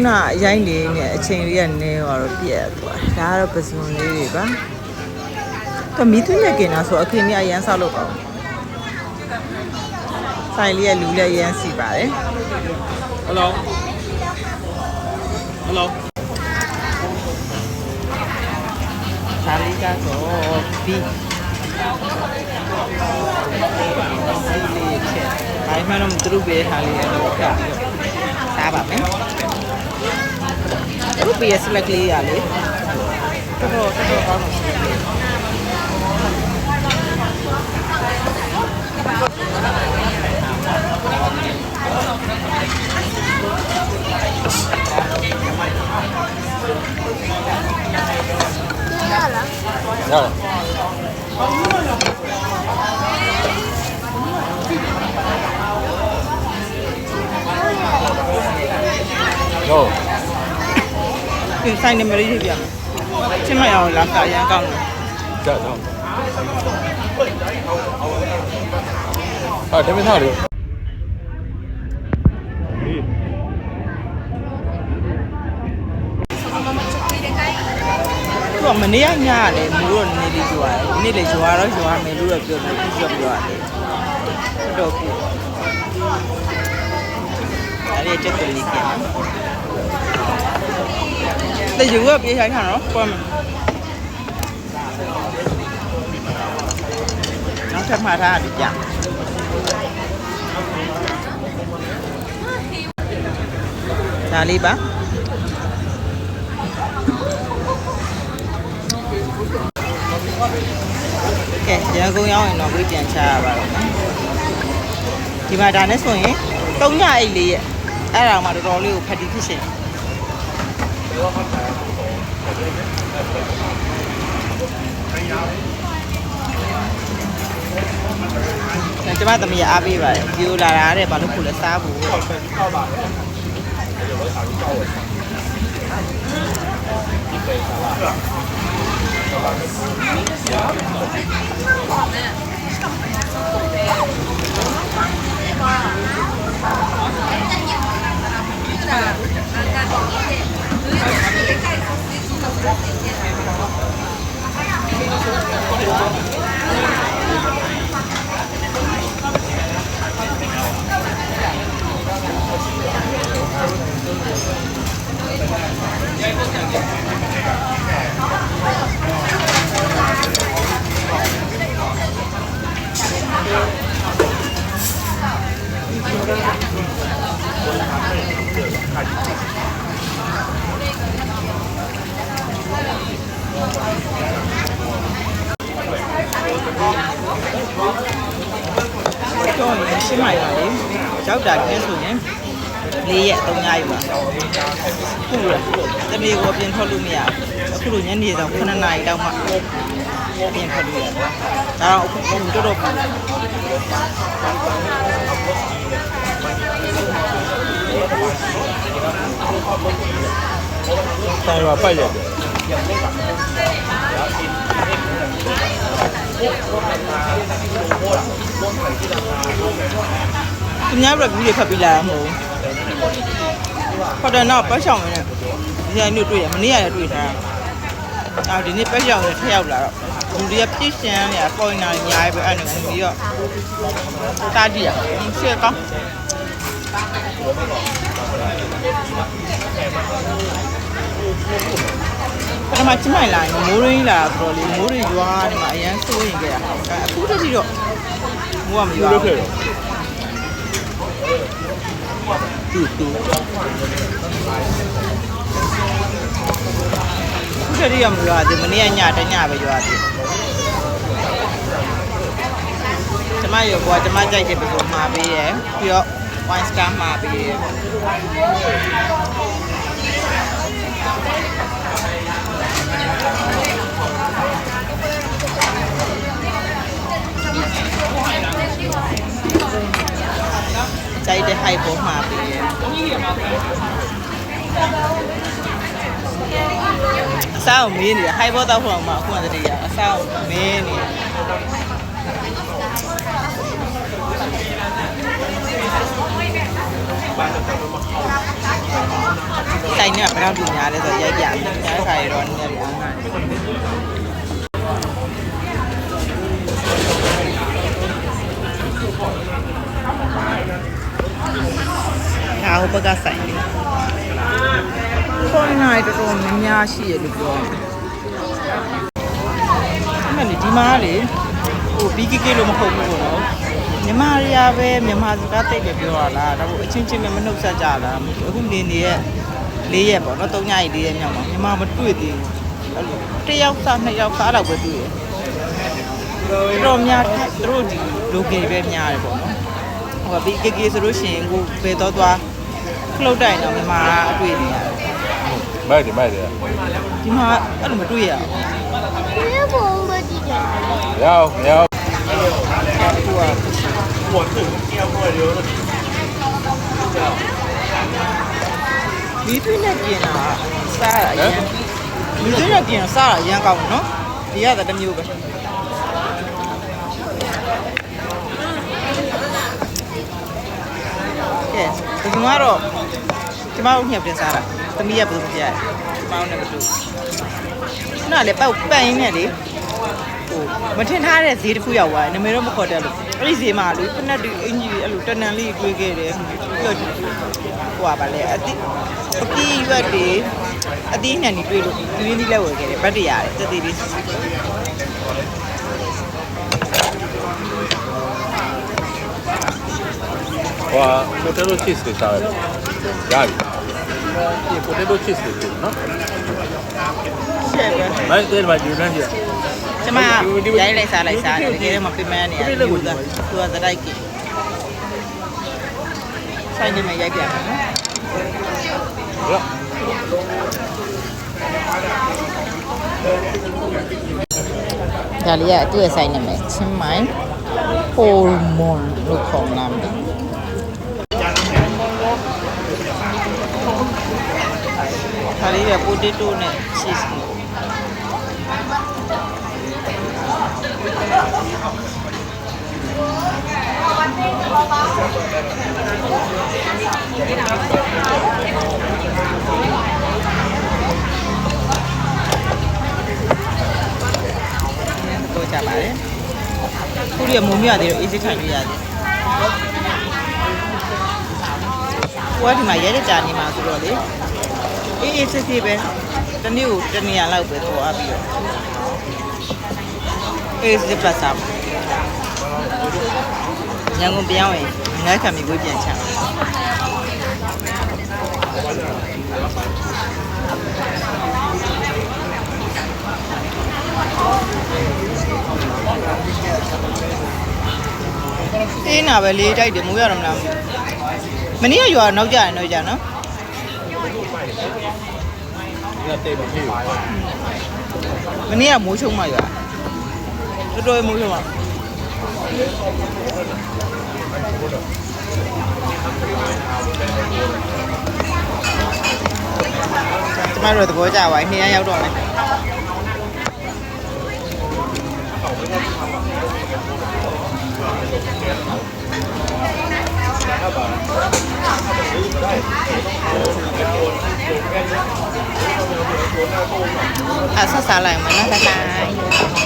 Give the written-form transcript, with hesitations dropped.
နာရိုင်းလေးနဲ့အချိန်လေးကနည်းသွားတော့ပြက်သွားဒါကတော့ပစုံလေးတွေပါတော့မီးသွင်းရกินတာဆိုအခင်းကြီးအရန်ဆောက်လို့ပါဆိုင်လေးကလူလည်းရမ်းစီပါတယ် Hello Hello ဒါလေးကတော့ဘီအိုင်မနမသူတို့ပဲဟာလေးတော့ပြစားပါမယ်သူတို့ပဲစလက်ကလေးရလေတော်ကောင်းရရဟုတ်ဒီဆိုင်နေမလေးပြချင်းမရအောင်လာစားရမ်းကောင်းတယ်ကြောက်ဟာတမင်ထားလေသူကမနေ့ကညရတယ်မူတော့နေလေးကြွားတယ်နေ့လေကြွားတော့ကြွားမယ်လို့တော့ပြောတယ်ပြောရတယ်တော့ကူအဲ့ဒီချက်လေးကျန်တယ်ယူကပြေးခိုင်းတာနော်ကွာနောက်ထပ်မှားထားတယ်ကြာဒါလေးပါကဲရန်ကုန်ရောက်ရင်တော့ဝေးပြန်ချရပါတော့မယ်ဒီမှာဒါနဲ့ဆိုရင်3ညအိတ်လေးရဲ့အဲ့ဒါမှတော်တော်လေးကိုဖတ်တီးဖြစ်ရှင်ကျွန်မသမီးအားပေးပါတယ်ဒီလိုလာတာတဲ့ဘာလို့ခုလဲစားဖို့တော့ရှင်းလိုက်ပါလေရောက်တာကျင်းဆိုရင်4ရက်3ညယူပါခုလိုတမီကိုပြင်ထွက်လို့မရအခုလိုညနေဆောင်9နာရီလောက်မှပြင်ထွက်လို့ရတယ်ဒါတော့အခုတော်တော်ပူဆိုင်ပါပိုက်ရတယ်သူများပြပြီးဖတ်ပြီးလာမှာမဟုတ်ဟုတ်တယ်တော့ပတ်ဆောင်နေဒီအမျိုးတွေ့ရမနေ့ကလည်းတွေ့ထားတာဒီနေ့ပတ်ဆောင်နေထက်ရောက်လာတော့လူတွေကပြည့်ရှမ်းနေတာပေါ်နေတာညာပဲအဲ့ဒါပြီးတော့တားကြည့်ရရှေ့ကောင်းပထမချမိုင်လာမိုးရင်းလာဆိုတော့လေမိုးတွေရွာနေမှာအရန်စိုးရင်ကြရအခုတည်းတော့မိုးကမရွာဘူးတူခုတည်းရမရွာသေးမနေ့ကညတညပဲရွာသေးကျမရောကွာကျမကြိုက်တဲ့ပစုံမှာပေးတယ်ပြီးတော့ wine star မှာပေးတယ်ကြိုက်တဲ့ high ပေါ်မှာပေးတယ်အစားမင်းနေ high ပေါ်တော့ခေါင်းမှာအခုမှတည်းကအစားမင်းနေ ကဘယ်တော့တူများလဲဆိုတော့ရိုက်ပြတယ်ညာခါရတော့နည်းနည်းလေးအားငါ့ဘက်ကဆိုင်နေခေါင်းနိုင်တော်တော်များများရှိရလို့ပြောအဲ့ဒီမှာလေဟို BKK လို့မဟုတ်ဘူးပေါ့နော်မြန်မာရပဲမြန်မာစကားတိတ်ပဲပြောရလားဒါပေမဲ့အချင်းချင်းပဲမနှုတ်ဆက်ကြလားအခုနေနေရဲ့၄ရက်ပေါ့နော်၃ညရီ၄ရက်မြောက်မှာမြန်မာမတွေ့သေးဘူးအဲ့လိုတစ်ယောက်စားနှစ်ယောက်စားတော့ပဲတွေ့ရတော်များသူတို့ဒီလိုကေပဲများတယ်ပေါ့နော်ဟို BKK ဆိုလို့ရှိရင်ကိုဘယ်တော့သွားခလုတ်တိုင်တော့မြန်မာအတွေ့နေရတယ်မိုက်တယ်ဒီမှာအဲ့လိုမတွေ့ရရောက်ဒီတွေ့နဲ့ပြင်တာစားရရင်ဒီတွေ့နဲ့ပြင်စားရရင်ကောင်းနော်ဒီရတဲ့မျိုးပဲကဲဒီမှာတော့ကျမတို့ညပြင်စားတာသမီးရဘယ်လိုပြရကျမတို့နဲ့ဘယ်လိုနားလေပောက်ပန်ရင်းနဲ့လေဟိုမထင်ထားတဲ့ဈေးတစ်ခုရောက်သွားတယ်နမေတော့မခေါ်တတ်လို့အဲ့ဒီဈေးမှာလေဖက်နဲ့ဒီအင်ကြီးအဲ့လိုတနန်လေးတွေးခဲ့တယ်ပြီးတော့ဟိုပါလေအတိအပီးရွက်တွေအသီးနှံတွေတွေးလို့ဒီရင်းလေးလက်ဝယ်ခဲ့တယ်ဗတ်တရတယ်တက်သေးလေးဟိုpotato cheese တွေစားရတယ်ဒီ potato cheese တွေဖြစ်နော်ရှယ်ပဲမိုက်တယ်မှာယူနေကြကျမရိုက်လိုက်စားလိုက်စားတယ်တကယ်တော့မပြမန်းနေရတယ်သူကသတိုက်ကြီးဆိုင်နေမှာရိုက်ပြမယ်နော်ဒါလေးကအတူရဆိုင်နေမယ်ချင်းမိုင်းဟိုလ်မွန်လို့ခေါ်လာမယ်ဒါလေးက potato နဲ့ cheese ကိုကြပါလေခုရမုံမြရတယ်တော့အေးစိခံလို့ရတယ်ကိုကဒီမှာရဲတဲ့ကြာနေမှာဆိုတော့လေအေးအေးစစ်စစ်ပဲတနေ့ကိုတနေရာလောက်ပဲသွားပြီးတော့အေးစစ်ပတ်စားရန်ကုန်ပြောင်းရင်ငါးခံပြီးကိုပြန်ချအေးနာပဲလေးတိုက်တယ်မိုးရတော့မလားမနေ့ကရွာနောက်ကြတယ်နော်ကြာနော်မနေ့ကမိုးချုံမှရွာတော်တော်မိုးချုံမှကျမတို့သဘောကျပါပြီနေ့ရောက်တော့မယ်ဆက်စားလိုက်မလားဆက်စား